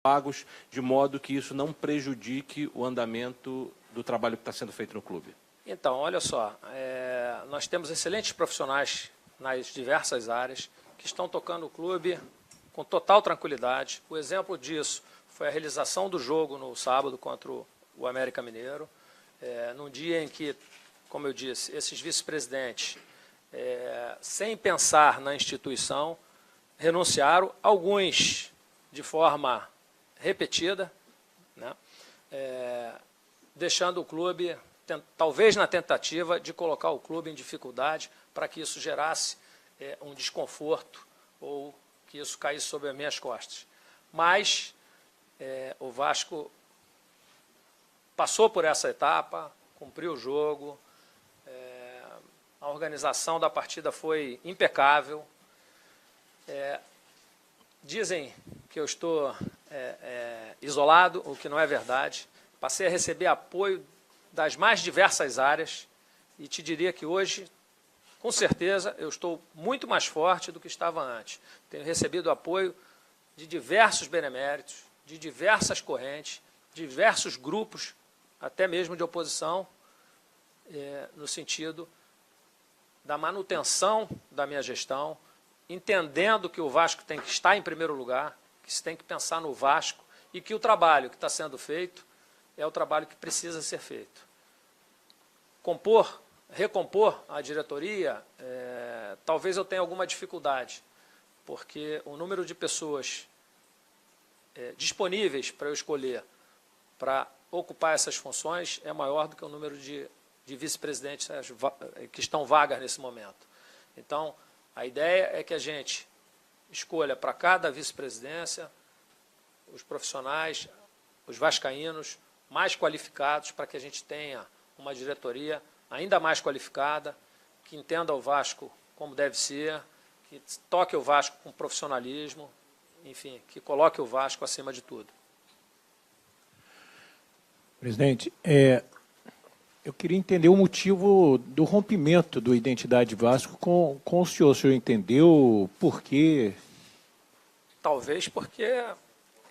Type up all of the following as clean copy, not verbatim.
pagos, de modo que isso não prejudique o andamento do trabalho que está sendo feito no clube? Então, olha só, nós temos excelentes profissionais nas diversas áreas que estão tocando o clube com total tranquilidade. O exemplo disso foi a realização do jogo no sábado contra o América Mineiro, num dia em que, como eu disse, esses vice-presidentes, sem pensar na instituição, renunciaram, alguns de forma repetida, né, deixando o clube, talvez na tentativa de colocar o clube em dificuldade para que isso gerasse um desconforto ou que isso caísse sobre as minhas costas. Mas o Vasco passou por essa etapa, cumpriu o jogo, a organização da partida foi impecável. Dizem que eu estou isolado, o que não é verdade. Passei a receber apoio das mais diversas áreas e te diria que hoje, com certeza, eu estou muito mais forte do que estava antes. Tenho recebido apoio de diversos beneméritos, de diversas correntes, diversos grupos, até mesmo de oposição, no sentido da manutenção da minha gestão, entendendo que o Vasco tem que estar em primeiro lugar, que se tem que pensar no Vasco e que o trabalho que está sendo feito é o trabalho que precisa ser feito. Recompor a diretoria, talvez eu tenha alguma dificuldade, porque o número de pessoas disponíveis para eu escolher para ocupar essas funções é maior do que o número de vice-presidentes que estão vagas nesse momento. Então, a ideia é que a gente escolha para cada vice-presidência os profissionais, os vascaínos mais qualificados, para que a gente tenha uma diretoria ainda mais qualificada, que entenda o Vasco como deve ser, que toque o Vasco com profissionalismo, enfim, que coloque o Vasco acima de tudo. Presidente, eu queria entender o motivo do rompimento do Identidade Vasco com o senhor. O senhor entendeu por quê? Talvez porque,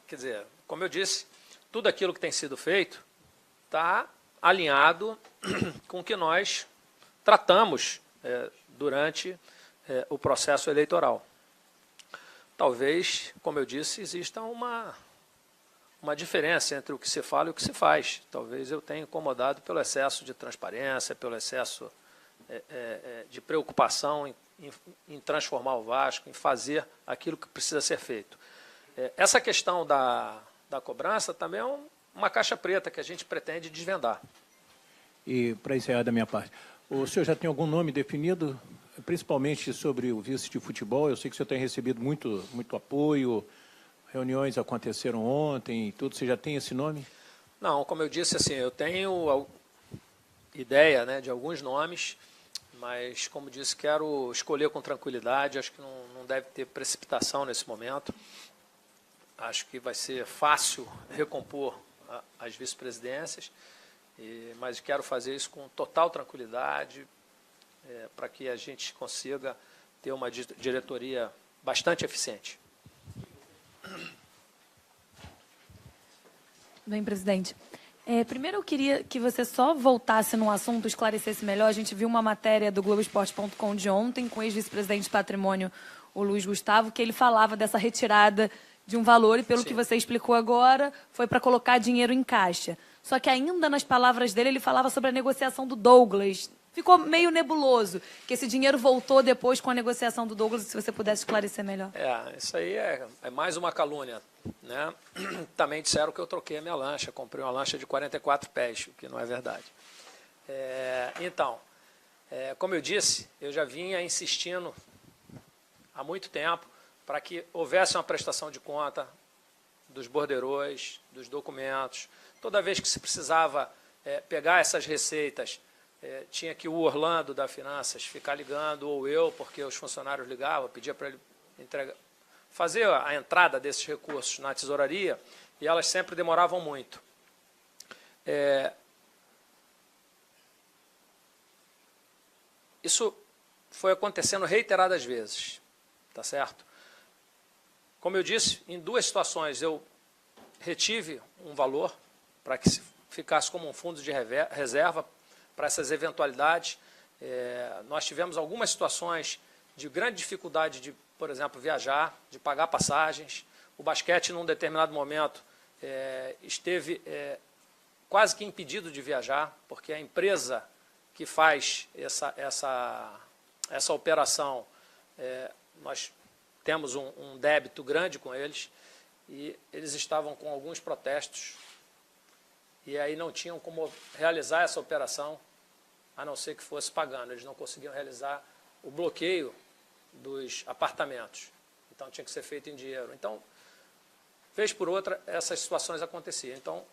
quer dizer, como eu disse, tudo aquilo que tem sido feito está alinhado com o que nós tratamos durante o processo eleitoral. Talvez, como eu disse, exista uma diferença entre o que se fala e o que se faz. Talvez eu tenha incomodado pelo excesso de transparência, pelo excesso de preocupação em transformar o Vasco, em fazer aquilo que precisa ser feito. Essa questão da cobrança também é uma caixa preta que a gente pretende desvendar. E, para encerrar da minha parte, o senhor já tem algum nome definido, principalmente sobre o vice de futebol? Eu sei que o senhor tem recebido muito apoio, reuniões aconteceram ontem e tudo. Você já tem esse nome? Não, como eu disse, assim, eu tenho ideia, né, de alguns nomes, mas, como disse, quero escolher com tranquilidade. Acho que não deve ter precipitação nesse momento. Acho que vai ser fácil recompor as vice-presidências, mas quero fazer isso com total tranquilidade, para que a gente consiga ter uma diretoria bastante eficiente. Bem, presidente. Primeiro eu queria que você só voltasse num assunto, esclarecesse melhor. A gente viu uma matéria do Globoesporte.com de ontem, com o ex-vice-presidente de patrimônio, o Luiz Gustavo, que ele falava dessa retirada de um valor, e pelo que você explicou agora, foi para colocar dinheiro em caixa. Só que ainda nas palavras dele, ele falava sobre a negociação do Douglas. Ficou meio nebuloso, que esse dinheiro voltou depois com a negociação do Douglas, se você pudesse esclarecer melhor. Isso aí é mais uma calúnia, né? Também disseram que eu troquei a minha lancha, comprei uma lancha de 44 pés, o que não é verdade. Então, como eu disse, eu já vinha insistindo há muito tempo para que houvesse uma prestação de conta dos borderôs, dos documentos. Toda vez que se precisava pegar essas receitas, tinha que o Orlando da Finanças ficar ligando, ou eu, porque os funcionários ligavam, pedia para ele fazer a entrada desses recursos na tesouraria, e elas sempre demoravam muito. Isso foi acontecendo reiteradas vezes, tá certo? Como eu disse, em duas situações eu retive um valor para que ficasse como um fundo de reserva para essas eventualidades. Nós tivemos algumas situações de grande dificuldade de, por exemplo, viajar, de pagar passagens. O basquete, num determinado momento, esteve quase que impedido de viajar, porque a empresa que faz essa operação, nós temos um débito grande com eles, e eles estavam com alguns protestos, e aí não tinham como realizar essa operação, a não ser que fosse pagando. Eles não conseguiam realizar o bloqueio dos apartamentos. Então, tinha que ser feito em dinheiro. Então, vez por outra, essas situações aconteciam. Então,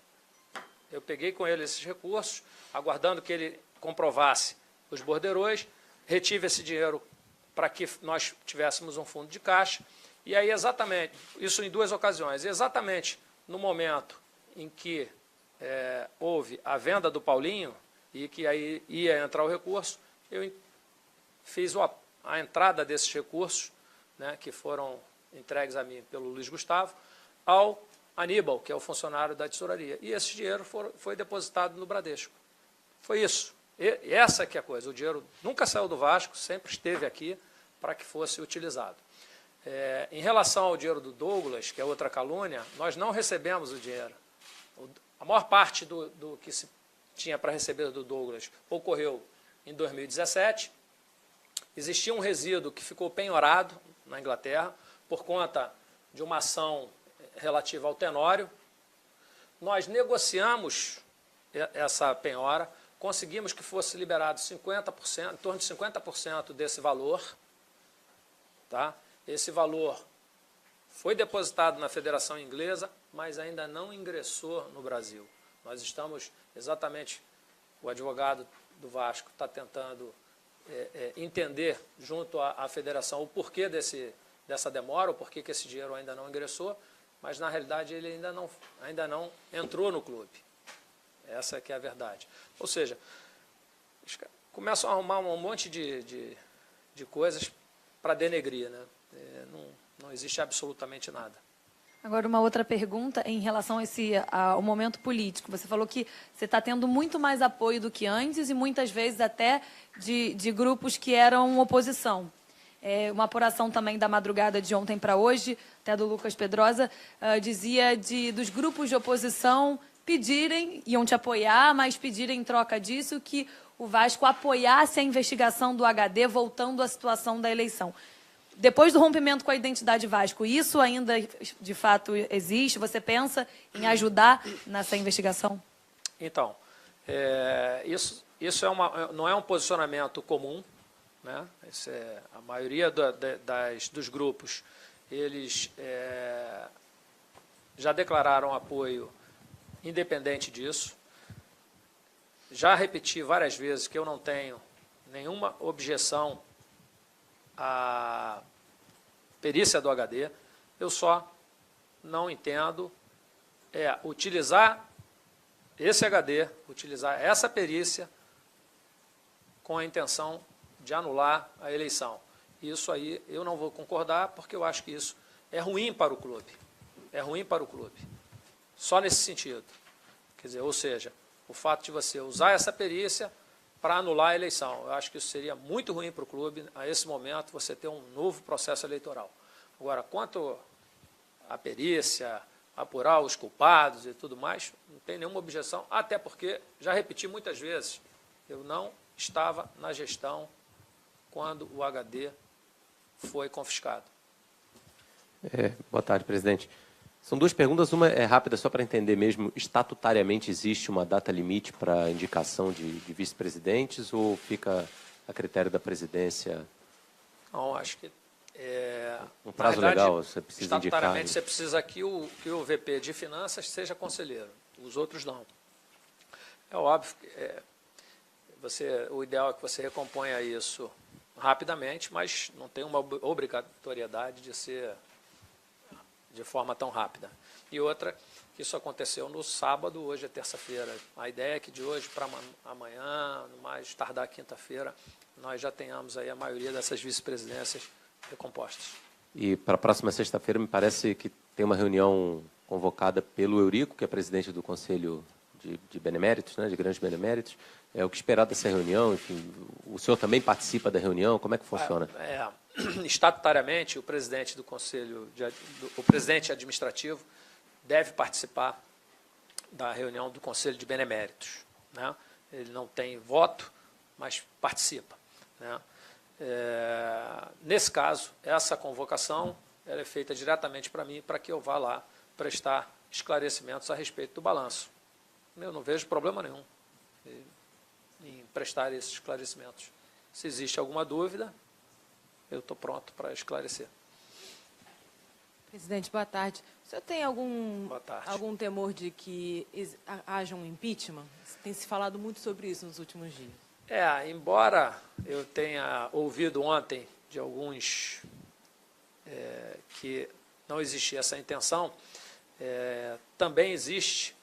eu peguei com ele esses recursos, aguardando que ele comprovasse os borderôs, retive esse dinheiro para que nós tivéssemos um fundo de caixa, e aí exatamente, isso em 2 ocasiões, exatamente no momento em que houve a venda do Paulinho, e que aí ia entrar o recurso, eu fiz a entrada desses recursos, né, que foram entregues a mim pelo Luiz Gustavo, ao Aníbal, que é o funcionário da tesouraria. E esse dinheiro foi depositado no Bradesco. Foi isso. E essa que é a coisa. O dinheiro nunca saiu do Vasco, sempre esteve aqui para que fosse utilizado. Em relação ao dinheiro do Douglas, que é outra calúnia, nós não recebemos o dinheiro. A maior parte do que se tinha para receber do Douglas ocorreu em 2017. Existia um resíduo que ficou penhorado na Inglaterra por conta de uma ação relativa ao Tenório. Nós negociamos essa penhora, conseguimos que fosse liberado 50%, em torno de 50% desse valor. Tá? Esse valor foi depositado na Federação Inglesa, mas ainda não ingressou no Brasil. Nós estamos exatamente, o advogado do Vasco está tentando entender junto à Federação o porquê dessa demora, o porquê que esse dinheiro ainda não ingressou, mas na realidade ele ainda não entrou no clube. Essa que é a verdade. Ou seja, começam a arrumar um monte de coisas para denegrir, né? Não existe absolutamente nada. Agora, uma outra pergunta em relação ao momento político. Você falou que você está tendo muito mais apoio do que antes e muitas vezes até de grupos que eram oposição. Uma apuração também da madrugada de ontem para hoje, até do Lucas Pedrosa, dizia dos grupos de oposição iam te apoiar, mas pedirem em troca disso que o Vasco apoiasse a investigação do HD, voltando à situação da eleição. Depois do rompimento com a identidade Vasco, isso ainda de fato existe? Você pensa em ajudar nessa investigação? Então, isso não é um posicionamento comum, né? A maioria dos grupos, eles já declararam apoio independente disso. Já repeti várias vezes que eu não tenho nenhuma objeção à perícia do HD, eu só não entendo utilizar esse HD, utilizar essa perícia com a intenção de anular a eleição. Isso aí eu não vou concordar, porque eu acho que isso é ruim para o clube. É ruim para o clube. Só nesse sentido. Quer dizer, ou seja, o fato de você usar essa perícia para anular a eleição. Eu acho que isso seria muito ruim para o clube, a esse momento, você ter um novo processo eleitoral. Agora, quanto à perícia, apurar os culpados e tudo mais, não tem nenhuma objeção, até porque, já repeti muitas vezes, eu não estava na gestão quando o HD foi confiscado. Boa tarde, presidente. São 2 perguntas, uma é rápida, só para entender mesmo, estatutariamente existe uma data limite para indicação de vice-presidentes ou fica a critério da presidência? Não, acho que... um prazo legal, você precisa indicar? Estatutariamente, você precisa que o VP de Finanças seja conselheiro, os outros não. É óbvio que o ideal é que você recomponha isso rapidamente, mas não tem uma obrigatoriedade de ser de forma tão rápida. E outra, que isso aconteceu no sábado, hoje é terça-feira. A ideia é que de hoje para amanhã, no mais tardar quinta-feira, nós já tenhamos aí a maioria dessas vice-presidências recompostas. E para a próxima sexta-feira, me parece que tem uma reunião convocada pelo Eurico, que é presidente do Conselho de Beneméritos, né, de Grandes Beneméritos. O que esperar dessa reunião? Enfim, o senhor também participa da reunião? Como é que funciona? Estatutariamente, o presidente do Conselho, o presidente administrativo deve participar da reunião do Conselho de Beneméritos, né? Ele não tem voto, mas participa, né? Nesse caso, essa convocação ela é feita diretamente para mim, para que eu vá lá prestar esclarecimentos a respeito do balanço. Eu não vejo problema nenhum em prestar esses esclarecimentos. Se existe alguma dúvida, eu estou pronto para esclarecer. Presidente, boa tarde. O senhor tem algum temor de que haja um impeachment? Tem se falado muito sobre isso nos últimos dias. Embora eu tenha ouvido ontem de alguns que não existia essa intenção, também existe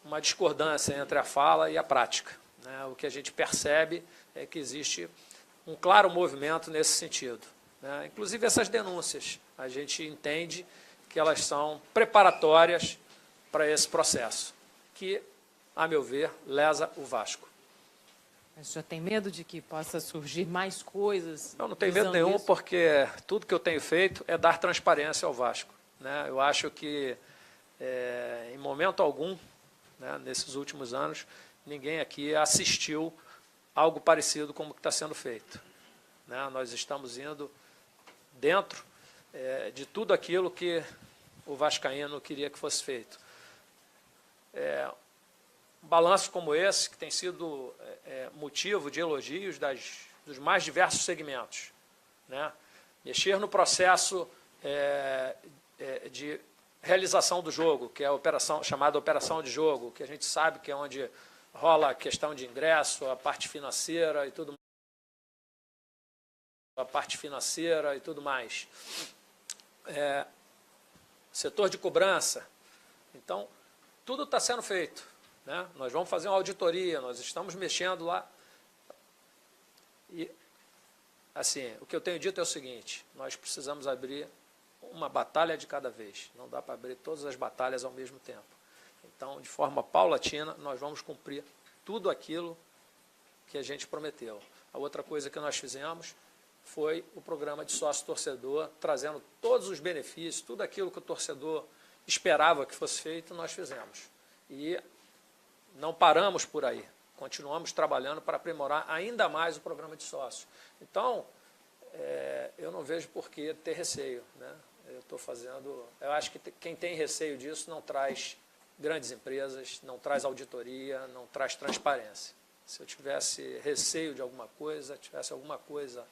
uma discordância entre a fala e a prática, né? O que a gente percebe é que existe um claro movimento nesse sentido, né? Inclusive essas denúncias, a gente entende que elas são preparatórias para esse processo, que, a meu ver, lesa o Vasco. Mas o senhor tem medo de que possa surgir mais coisas? Eu não tenho medo nenhum, porque tudo que eu tenho feito é dar transparência ao Vasco, né? Eu acho que, em momento algum, né, nesses últimos anos, ninguém aqui assistiu algo parecido como que está sendo feito, né? Nós estamos indo dentro de tudo aquilo que o vascaíno queria que fosse feito. Um balanço como esse, que tem sido motivo de elogios dos mais diversos segmentos, né? Mexer no processo de realização do jogo, que é a chamada operação de jogo, que a gente sabe que é onde rola a questão de ingresso, a parte financeira e tudo mais. Setor de cobrança. Então, tudo está sendo feito, né? Nós vamos fazer uma auditoria, nós estamos mexendo lá. E, assim, o que eu tenho dito é o seguinte: nós precisamos abrir uma batalha de cada vez. Não dá para abrir todas as batalhas ao mesmo tempo. Então, de forma paulatina, nós vamos cumprir tudo aquilo que a gente prometeu. A outra coisa que nós fizemos foi o programa de sócio-torcedor, trazendo todos os benefícios, tudo aquilo que o torcedor esperava que fosse feito, nós fizemos. E não paramos por aí. Continuamos trabalhando para aprimorar ainda mais o programa de sócio. Então, eu não vejo por que ter receio, né? Eu acho que quem tem receio disso não traz grandes empresas, não traz auditoria, não traz transparência. Se eu tivesse receio de alguma coisa, tivesse alguma coisa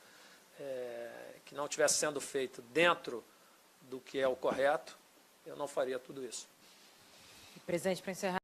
que não estivesse sendo feito dentro do que é o correto, eu não faria tudo isso. Presidente, para encerrar.